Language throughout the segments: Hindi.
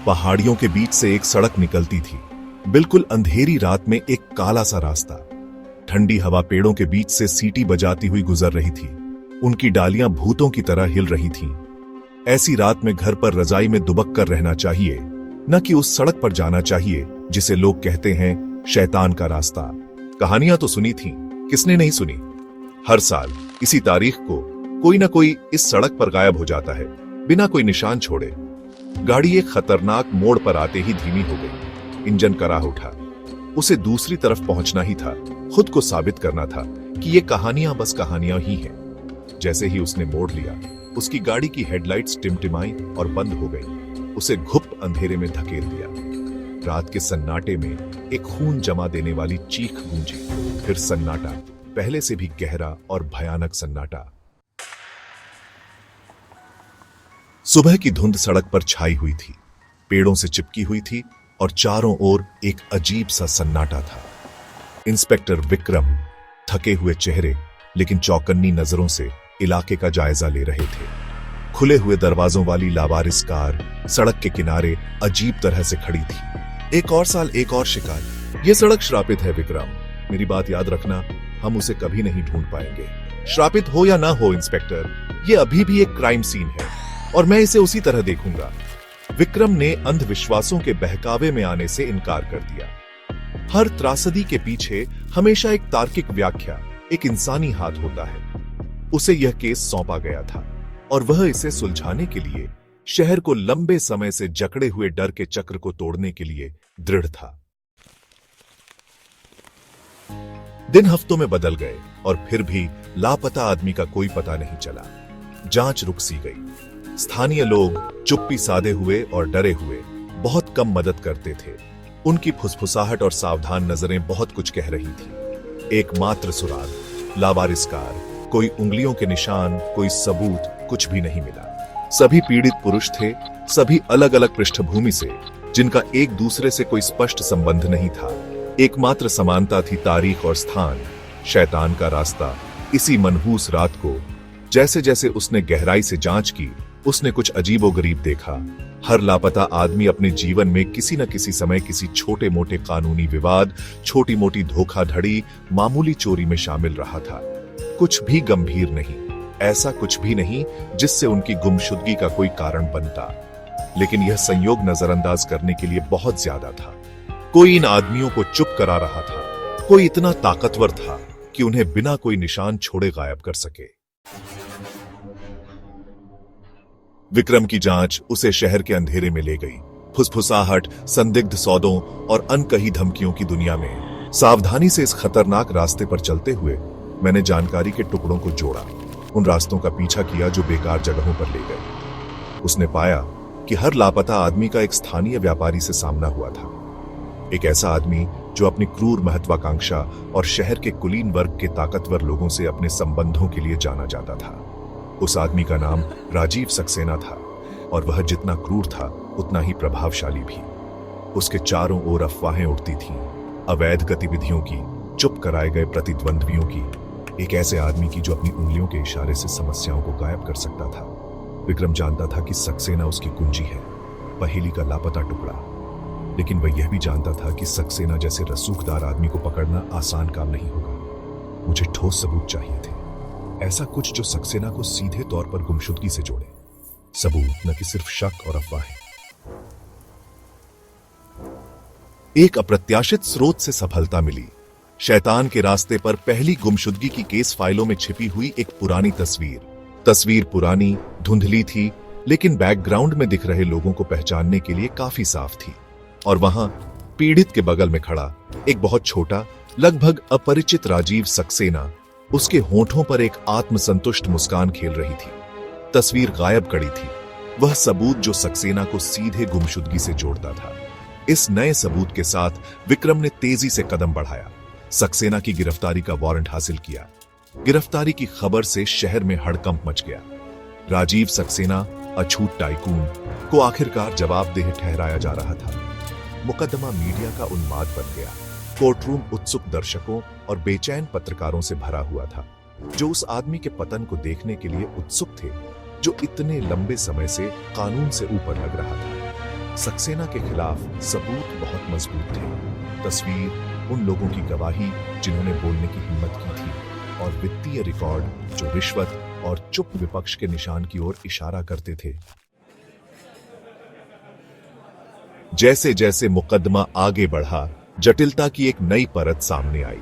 पहाड़ियों के बीच से एक सड़क निकलती थी। बिल्कुल अंधेरी रात में एक काला सा रास्ता। ठंडी हवा पेड़ों के बीच से सीटी बजाती हुई गुजर रही थी। उनकी डालियां भूतों की तरह हिल रही थीं। ऐसी रात में घर पर रजाई में दुबक कर रहना चाहिए, न कि उस सड़क पर जाना चाहिए जिसे लोग कहते हैं शैतान का रास्ता। कहानियां तो सुनी थीं, किसने नहीं सुनी। हर साल इसी तारीख को कोई ना कोई इस सड़क पर गायब हो जाता है, बिना कोई निशान छोड़े। गाड़ी एक खतरनाक मोड़ पर आते ही धीमी हो गई। इंजन कराह उठा। उसे दूसरी तरफ पहुंचना ही था, खुद को साबित करना था कि ये कहानियां बस कहानियां ही हैं। जैसे ही उसने मोड़ लिया, उसकी गाड़ी की हेडलाइट्स टिमटिमाई और बंद हो गई। उसे घुप अंधेरे में धकेल दिया। रात के सन्नाटे में एक खून जमा देने वाली चीख गूंजी। फिर सन्नाटा, पहले से भी गहरा और भयानक सन्नाटा। सुबह की धुंध सड़क पर छाई हुई थी, पेड़ों से चिपकी हुई थी और चारों ओर एक अजीब सा सन्नाटा था। इंस्पेक्टर विक्रम थके हुए चेहरे लेकिन चौकन्नी नजरों से इलाके का जायजा ले रहे थे। खुले हुए दरवाजों वाली लावारिस कार सड़क के किनारे अजीब तरह से खड़ी थी। एक और साल, एक और शिकार। यह सड़क श्रापित है विक्रम, मेरी बात याद रखना, हम उसे कभी नहीं ढूंढ पाएंगे। श्रापित हो या ना हो इंस्पेक्टर, यह अभी भी एक क्राइम सीन है और मैं इसे उसी तरह देखूंगा। विक्रम ने अंधविश्वासों के बहकावे में आने से इनकार कर दिया। हर त्रासदी के पीछे हमेशा एक तार्किक व्याख्या, एक इंसानी हाथ होता है। उसे यह केस सौंपा गया था और वह इसे सुलझाने के लिए शहर को लंबे समय से जकड़े हुए डर के चक्र को तोड़ने के लिए दृढ़ था। दिन हफ्तों में बदल गए और फिर भी लापता आदमी का कोई पता नहीं चला। जांच रुक सी गई। स्थानीय लोग चुप्पी साधे हुए और डरे हुए बहुत कम मदद करते थे। उनकी फुसफुसाहट और सावधान नजरें बहुत कुछ कह रही थी। एकमात्र सुराग, लावारिस कार, कोई उंगलियों के निशान, कोई सबूत, कुछ भी नहीं मिला। सभी पीड़ित पुरुष थे, सभी अलग अलग पृष्ठभूमि से, जिनका एक दूसरे से कोई स्पष्ट संबंध नहीं था। एकमात्र समानता थी तारीख और स्थान, शैतान का रास्ता। इसी मनहूस रात को जैसे जैसे उसने गहराई से जांच की, उसने कुछ अजीबोगरीब देखा। हर लापता आदमी अपने जीवन में किसी न किसी समय किसी छोटे मोटे कानूनी विवाद, छोटी मोटी धोखाधड़ी, मामूली चोरी में शामिल रहा था। कुछ भी गंभीर नहीं, ऐसा कुछ भी नहीं जिससे उनकी गुमशुदगी का कोई कारण बनता। लेकिन यह संयोग नजरअंदाज करने के लिए बहुत ज्यादा था। कोई इन आदमियों को चुप करा रहा था। कोई इतना ताकतवर था कि उन्हें बिना कोई निशान छोड़े गायब कर सके। विक्रम की जांच उसे शहर के अंधेरे में ले गई। फुसफुसाहट, संदिग्ध सौदों और अनकही धमकियों की दुनिया में। सावधानी से इस खतरनाक रास्ते पर चलते हुए मैंने जानकारी के टुकड़ों को जोड़ा, उन रास्तों का पीछा किया जो बेकार जगहों पर ले गए। उसने पाया कि हर लापता आदमी का एक स्थानीय व्यापारी से सामना हुआ था। एक ऐसा आदमी जो अपनी क्रूर महत्वाकांक्षा और शहर के कुलीन वर्ग के ताकतवर लोगों से अपने संबंधों के लिए जाना जाता था। उस आदमी का नाम राजीव सक्सेना था और वह जितना क्रूर था उतना ही प्रभावशाली भी। उसके चारों ओर अफवाहें उड़ती थीं, अवैध गतिविधियों की, चुप कराए गए प्रतिद्वंद्वियों की, एक ऐसे आदमी की जो अपनी उंगलियों के इशारे से समस्याओं को गायब कर सकता था। विक्रम जानता था कि सक्सेना उसकी कुंजी है, पहेली का लापता टुकड़ा। लेकिन वह यह भी जानता था कि सक्सेना जैसे रसूखदार आदमी को पकड़ना आसान काम नहीं होगा। मुझे ठोस सबूत चाहिए थे, ऐसा कुछ जो सक्सेना को सीधे तौर पर गुमशुदगी से जोड़े। सबूत, न कि सिर्फ शक और अफवाहें। एक अप्रत्याशित स्रोत से सफलता मिली। शैतान के रास्ते पर पहली गुमशुदगी की केस फाइलों में छिपी हुई एक पुरानी तस्वीर पुरानी, धुंधली थी, लेकिन बैकग्राउंड में दिख रहे लोगों को पहचानने के लिए काफी साफ थी। और वहां पीड़ित के बगल में खड़ा एक बहुत छोटा, लगभग अपरिचित राजीव सक्सेना, उसके होठों पर एक आत्मसंतुष्ट मुस्कान खेल रही थी। तस्वीर गायब कड़ी थी, वह सबूत जो सक्सेना को सीधे गुमशुदगी से जोड़ता था। इस नए सबूत के साथ विक्रम ने तेजी से कदम बढ़ाया। सक्सेना की गिरफ्तारी का वारंट हासिल किया। गिरफ्तारी की खबर से शहर में हड़कंप मच गया। राजीव सक्सेना, अछूत टाइकून, को आखिरकार जवाबदेह ठहराया जा रहा था। मुकदमा मीडिया का उन्माद बन गया। कोर्टरूम उत्सुक दर्शकों और बेचैन पत्रकारों से भरा हुआ था, जो उस आदमी के पतन को देखने के लिए उत्सुक थे, जो इतने लंबे समय से कानून से ऊपर लग रहा था। सक्सेना के खिलाफ सबूत बहुत मजबूत थे। तस्वीर उन लोगों की गवाही जिन्होंने बोलने की हिम्मत की थी, और वित्तीय रिकॉर्ड जो रिश्वत और चुप विपक्ष के निशान की ओर इशारा करते थे। जैसे जैसे मुकदमा आगे बढ़ा, जटिलता की एक नई परत सामने आई।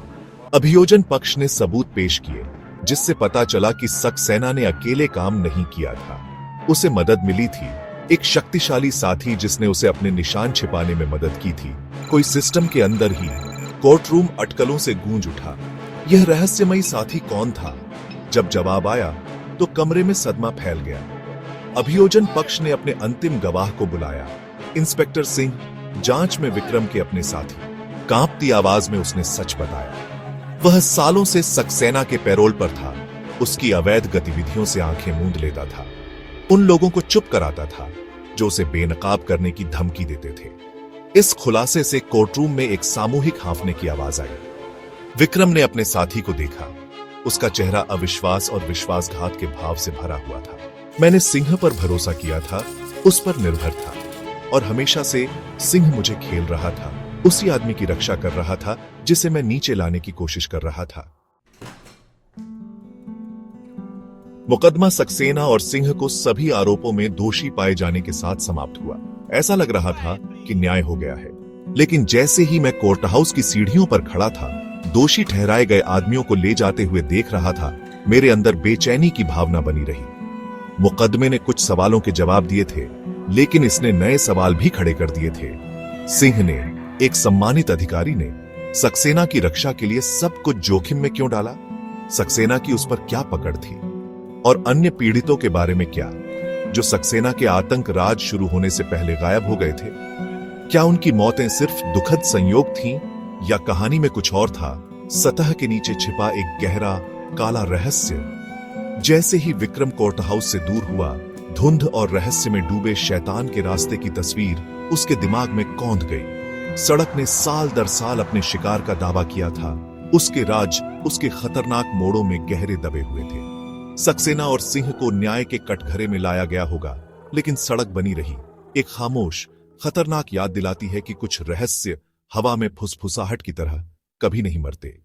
अभियोजन पक्ष ने सबूत पेश किए, जिससे पता चला कि सक्सेना ने अकेले काम नहीं किया था। उसे मदद मिली थी, एक शक्तिशाली साथी जिसने उसे अपने निशान छिपाने में मदद की थी। कोई सिस्टम के अंदर ही कोर्टरूम अटकलों से गूंज उठा। यह रहस्यमयी साथी कौन था? जब जवाब आया तो कमरे में सदमा फैल गया। अभियोजन पक्ष ने अपने अंतिम गवाह को बुलाया, इंस्पेक्टर सिंह, जांच में विक्रम के अपने साथी। कांपती आवाज में उसने सच बताया। वह सालों से सक्सेना के पैरोल पर था, उसकी अवैध गतिविधियों से आंखें मूंद लेता था, उन लोगों को चुप कराता था जो उसे बेनकाब करने की धमकी देते थे। इस खुलासे से कोर्टरूम में एक सामूहिक हांफने की आवाज आई। विक्रम ने अपने साथी को देखा, उसका चेहरा अविश्वास और विश्वासघात के भाव से भरा हुआ था। मैंने सिंह पर भरोसा किया था, उस पर निर्भर था, और हमेशा से सिंह मुझे खेल रहा था, उसी आदमी की रक्षा कर रहा था जिसे मैं नीचे लाने की कोशिश कर रहा था। मुकदमा सक्सेना और सिंह को सभी आरोपों में दोषी पाए जाने के साथ समाप्त हुआ। ऐसा लग रहा था कि न्याय हो गया है, लेकिन जैसे ही मैं कोर्ट हाउस की सीढ़ियों पर खड़ा था, दोषी ठहराए गए आदमियों को ले जाते हुए देख रहा था, मेरे अंदर बेचैनी की भावना बनी रही। मुकदमे ने कुछ सवालों के जवाब दिए थे, लेकिन इसने नए सवाल भी खड़े कर दिए थे। सिंह ने, एक सम्मानित अधिकारी ने, सक्सेना की रक्षा के लिए सब कुछ जोखिम में क्यों डाला? सक्सेना की उस पर क्या पकड़ थी? और अन्य पीड़ितों के बारे में क्या, जो सक्सेना के आतंक राज शुरू होने से पहले गायब हो गए थे? क्या उनकी मौतें सिर्फ दुखद संयोग थीं, या कहानी में कुछ और था, सतह के नीचे छिपा एक गहरा काला रहस्य? जैसे ही विक्रम कोर्ट हाउस से दूर हुआ, धुंध और रहस्य में डूबे शैतान के रास्ते की तस्वीर उसके दिमाग में कौंध गई। सड़क ने साल दर साल अपने शिकार का दावा किया था, उसके राज उसके खतरनाक मोड़ों में गहरे दबे हुए थे। सक्सेना और सिंह को न्याय के कटघरे में लाया गया होगा, लेकिन सड़क बनी रही, एक खामोश खतरनाक याद दिलाती है कि कुछ रहस्य हवा में फुसफुसाहट की तरह कभी नहीं मरते।